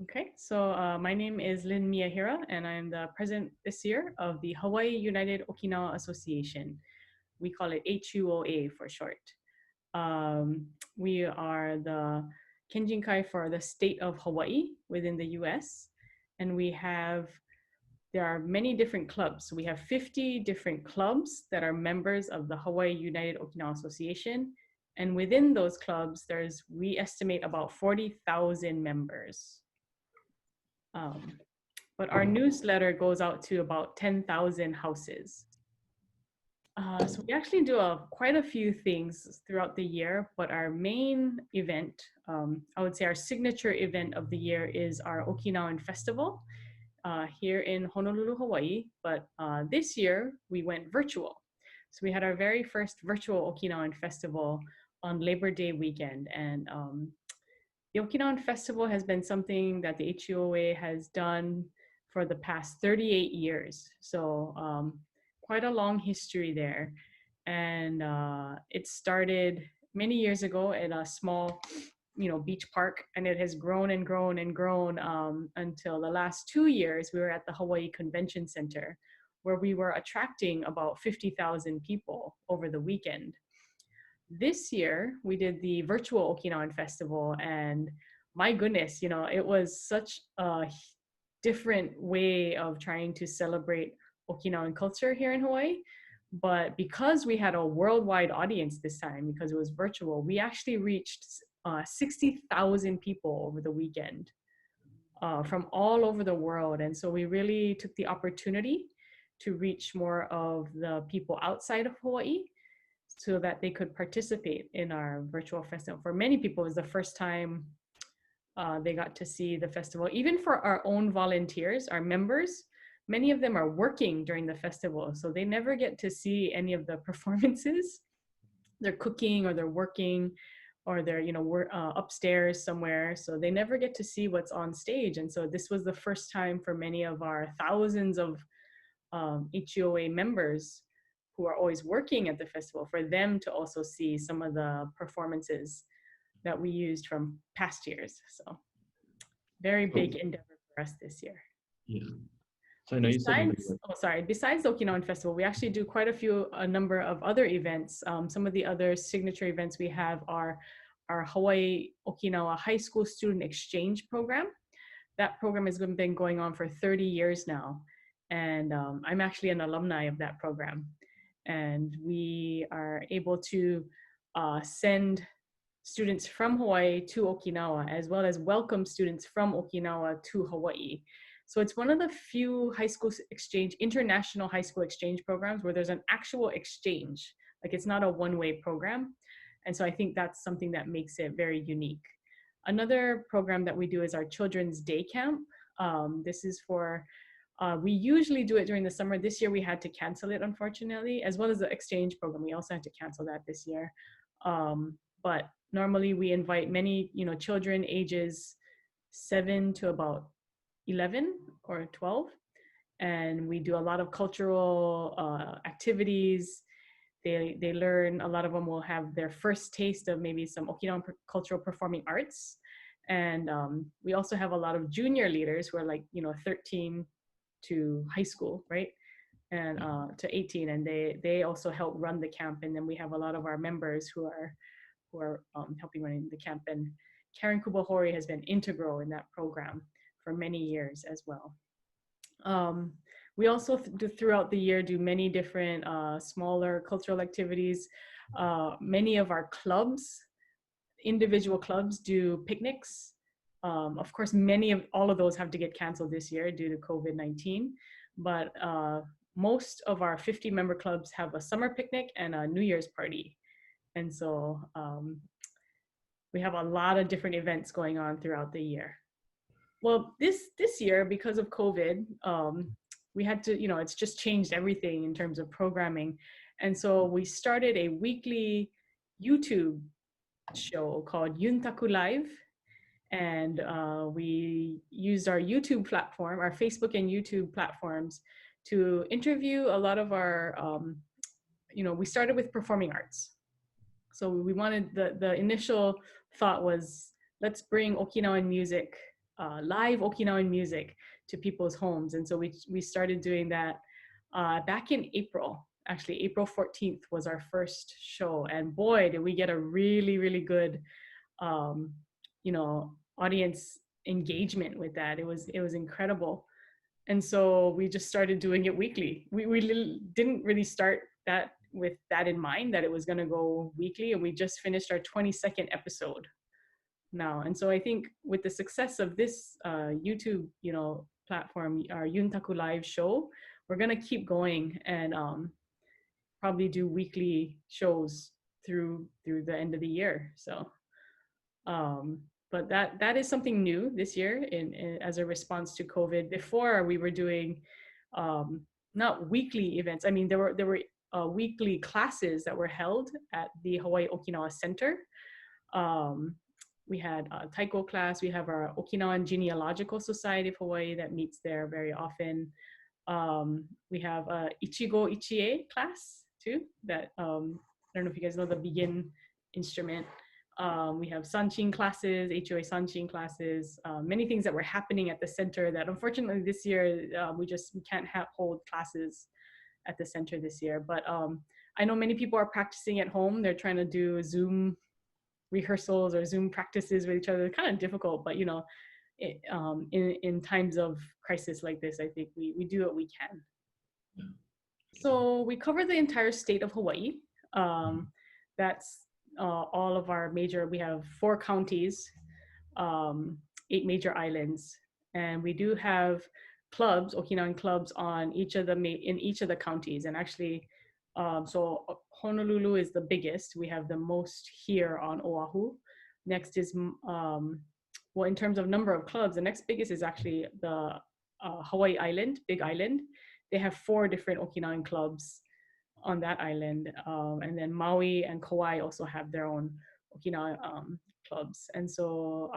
Okay, so my name is Lin Miyahira, and I'm the president this year of the Hawaii United Okinawa Association. We call it HUOA for short. We are the Kenjinkai for the state of Hawaii within the US, and there are many different clubs. So we have 50 different clubs that are members of the Hawaii United Okinawa Association. And within those clubs, we estimate about 40,000 members. Um, but our newsletter goes out to about 10,000 houses. So we actually do quite a few things throughout the year, but our main event, I would say our signature event of the year is our Okinawan Festival here in Honolulu, Hawaii. But this year we went virtual. So we had our very first virtual Okinawan Festival on Labor Day weekend. And the Okinawan Festival has been something that the HUOA has done for the past 38 years. So quite a long history there. And it started many years ago at a small, beach park, and it has grown and grown and grown until the last 2 years. We were at the Hawaii Convention Center, where we were attracting about 50,000 people over the weekend. This year, we did the virtual Okinawan Festival, and my goodness, it was such a different way of trying to celebrate Okinawan culture here in Hawaii. But because we had a worldwide audience this time, because it was virtual, we actually reached 60,000 people over the weekend from all over the world. And so we really took the opportunity to reach more of the people outside of Hawaii so that they could participate in our virtual festival. For many people, it was the first time they got to see the festival. Even for our own volunteers, our members, many of them are working during the festival, so they never get to see any of the performances. They're cooking or they're working or they're upstairs somewhere, so they never get to see what's on stage. And so this was the first time for many of our thousands of HUOA members who are always working at the festival, for them to also see some of the performances that we used from past years. So very big endeavor for us this year. Yeah. So I know you said Besides the Okinawan Festival, we actually do quite a number of other events. Some of the other signature events we have are our Hawaii Okinawa High School Student Exchange Program. That program has been going on for 30 years now. And I'm actually an alumni of that program. And we are able to send students from Hawaii to Okinawa, as well as welcome students from Okinawa to Hawaii. So it's one of the few international high school exchange programs where there's an actual exchange. Like, it's not a one-way program. And so I think that's something that makes it very unique. Another program that we do is our Children's Day Camp. This is we usually do it during the summer. This year we had to cancel it, unfortunately, as well as the exchange program. We also had to cancel that this year. But normally we invite many, children ages 7 to about 11 or 12. And we do a lot of cultural activities. They learn, a lot of them will have their first taste of maybe some Okinawan cultural performing arts. And we also have a lot of junior leaders who are 13 to high school, right? And to 18, and they also help run the camp. And then we have a lot of our members who are helping running the camp. And Karen Kubahori has been integral in that program for many years as well. We also throughout the year do many different smaller cultural activities. Many of our individual clubs do picnics. Of course, all of those have to get canceled this year due to COVID-19, but most of our 50 member clubs have a summer picnic and a New Year's party. And so we have a lot of different events going on throughout the year. Well, this year, because of COVID, we had to, it's just changed everything in terms of programming. And so we started a weekly YouTube show called Yuntaku Live. And we used our YouTube platform, our Facebook and YouTube platforms, to interview a lot of our, we started with performing arts. So we wanted, the initial thought was, let's bring Okinawan music live Okinawan music to people's homes. And so we started doing that back in April. Actually, April 14th was our first show. And boy, did we get a really, really good, audience engagement with that. It was incredible. And so we just started doing it weekly. We didn't really start that with that in mind, that it was going to go weekly. And we just finished our 22nd episode now. And so I think with the success of this YouTube, platform, our Yuntaku Live show, we're going to keep going and probably do weekly shows through the end of the year. So but that is something new this year in as a response to COVID. Before we were doing not weekly events. I mean, there were weekly classes that were held at the Hawaii Okinawa Center. We had a taiko class. We have our Okinawan Genealogical Society of Hawaii that meets there very often. We have a Ichigo Ichie class too. That I don't know if you guys know the begin instrument. We have sanchin classes, HOA sanchin classes, many things that were happening at the center that unfortunately this year we can't hold classes at the center this year. But I know many people are practicing at home. They're trying to do Zoom rehearsals or Zoom practices with each other. It's kind of difficult, but in times of crisis like this, I think we do what we can. So we cover the entire state of Hawaii. That's all of our we have 4 counties, 8 major islands, and we do have clubs, Okinawan clubs in each of the counties. And actually, so Honolulu is the biggest. We have the most here on Oahu. Next is, in terms of number of clubs, the next biggest is actually the Hawaii Island, Big Island. They have 4 different Okinawan clubs on that island, and then Maui and Kauai also have their own Okinawa clubs. And so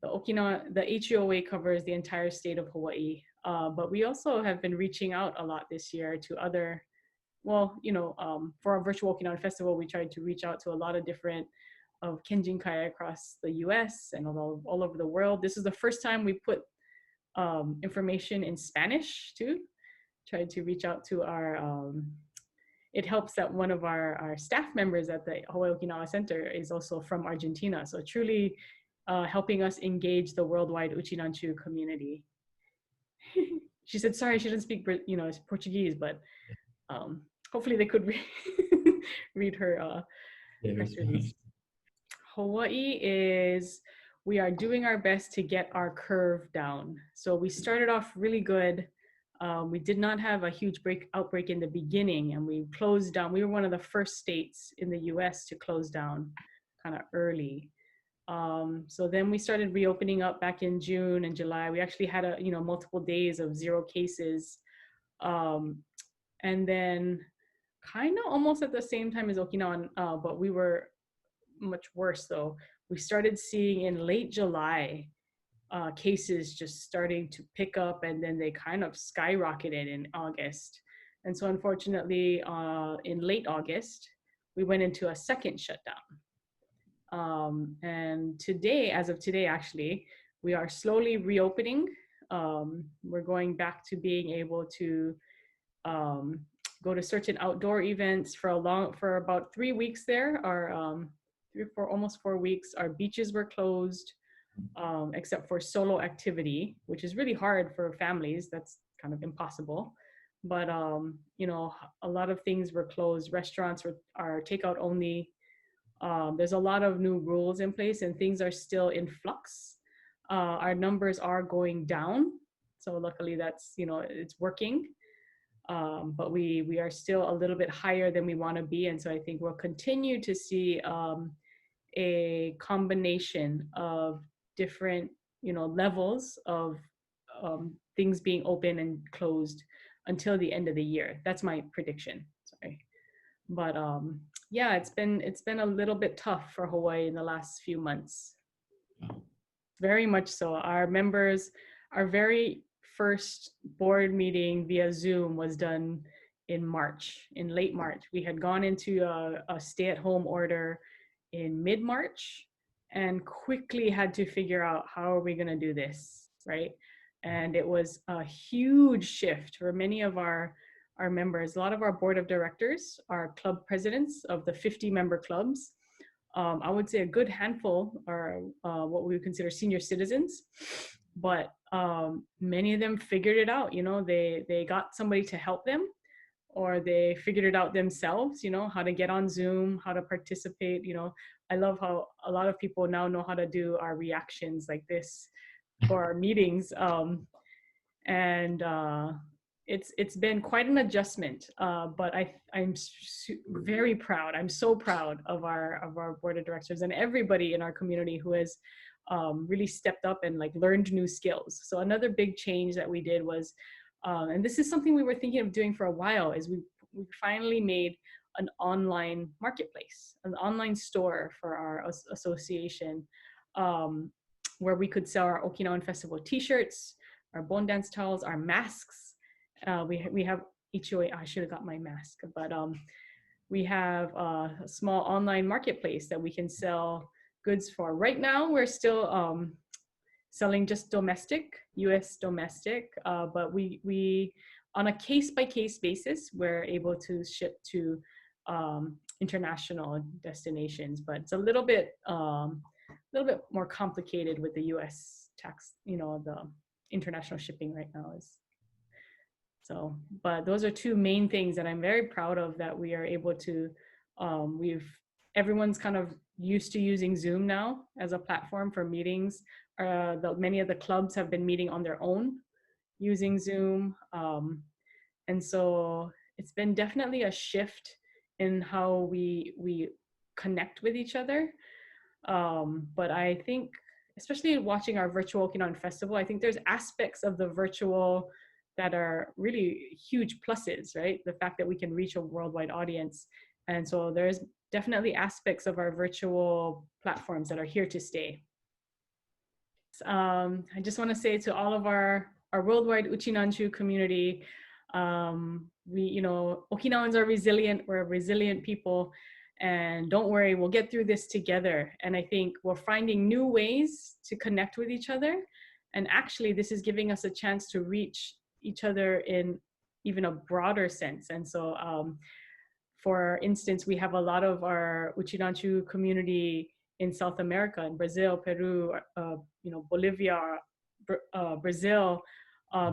the HOA covers the entire state of Hawaii, but we also have been reaching out a lot this year to other, for our virtual Okinawan Festival, we tried to reach out to a lot of different of Kenjinkai across the US and all over the world. This is the first time we put information in Spanish too. Tried to reach out to our, it helps that one of our staff members at the Hawaii Okinawa Center is also from Argentina. So truly helping us engage the worldwide Uchinanchu community. She said, sorry, she didn't speak, Portuguese, but hopefully they could read her press release. Hawaii we are doing our best to get our curve down. So we started off really good. We did not have a huge outbreak in the beginning, and we closed down. We were one of the first states in the US to close down kind of early. So then we started reopening up back in June and July. We actually had multiple days of 0 cases. And then kind of almost at the same time as Okinawa, but we were much worse though. We started seeing in late July, cases just starting to pick up, and then they kind of skyrocketed in August. And so unfortunately, in late August, we went into a second shutdown. And today, as of today, actually, we are slowly reopening. We're going back to being able to go to certain outdoor events for about 3 weeks there. Almost 4 weeks, our beaches were closed. Except for solo activity, which is really hard for families. That's kind of impossible. But, a lot of things were closed. Restaurants are takeout only. There's a lot of new rules in place, and things are still in flux. Our numbers are going down. So luckily that's, it's working. But we are still a little bit higher than we want to be. And so I think we'll continue to see a combination of different, levels of things being open and closed until the end of the year. That's my prediction. Sorry, but yeah, it's been a little bit tough for Hawaii in the last few months. Very much so. Our members, our very first board meeting via Zoom was done in late March. We had gone into a stay-at-home order in mid-March. and quickly had to figure out how are we going to do this, right? And it was a huge shift for many of our members. A lot of our board of directors are club presidents of the 50-member clubs. I would say a good handful are what we would consider senior citizens, but many of them figured it out. You know, they got somebody to help them, or they figured it out themselves, you know, how to get on Zoom, how to participate. You know, I love how a lot of people now know how to do our reactions like this for our meetings. And it's been quite an adjustment, but I'm very proud. I'm so proud of our board of directors and everybody in our community who has really stepped up and like learned new skills. So another big change that we did was, and this is something we were thinking of doing for a while, is we finally made an online marketplace, an online store for our association, where we could sell our Okinawan Festival t-shirts, our bone dance towels, our masks. We have HOA, I should have got my mask, but we have a small online marketplace that we can sell goods for. Right now, we're still selling just domestic, US domestic, but we on a case-by-case basis, we're able to ship to international destinations, but it's a little bit more complicated with the US tax, you know, the international shipping right now is. So, but those are two main things that I'm very proud of, that we are able to, everyone's kind of used to using Zoom now as a platform for meetings. Many of the clubs have been meeting on their own using Zoom. And so it's been definitely a shift in how we connect with each other. But I think, especially watching our virtual Okinawan Festival, I think there's aspects of the virtual that are really huge pluses, right? The fact that we can reach a worldwide audience. And so there's definitely aspects of our virtual platforms that are here to stay. I just want to say to all of our worldwide Uchinanchu community, you know, Okinawans are resilient. We're a resilient people. And don't worry, we'll get through this together. And I think we're finding new ways to connect with each other. And actually, this is giving us a chance to reach each other in even a broader sense. And so, for instance, we have a lot of our Uchinanchu community in South America, in Brazil, Peru, you know, Bolivia, Brazil,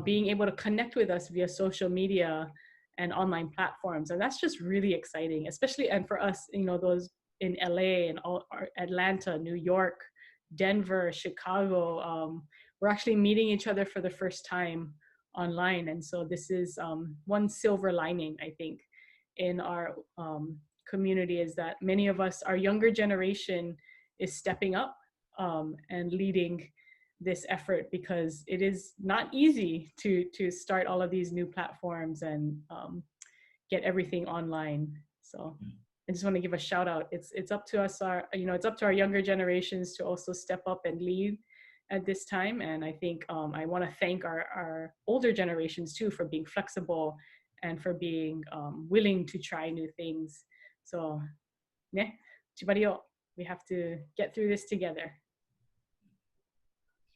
being able to connect with us via social media and online platforms. And that's just really exciting, especially, and for us, you know, those in LA and Atlanta, New York, Denver, Chicago, we're actually meeting each other for the first time online. And so this is one silver lining, I think, in our community, is that many of us, our younger generation, is stepping up and leading this effort, because it is not easy to start all of these new platforms and get everything online. So I just want to give a shout out. It's up to us, it's up to our younger generations to also step up and lead at this time. And I think I want to thank our older generations too for being flexible and for being willing to try new things. So, we have to get through this together.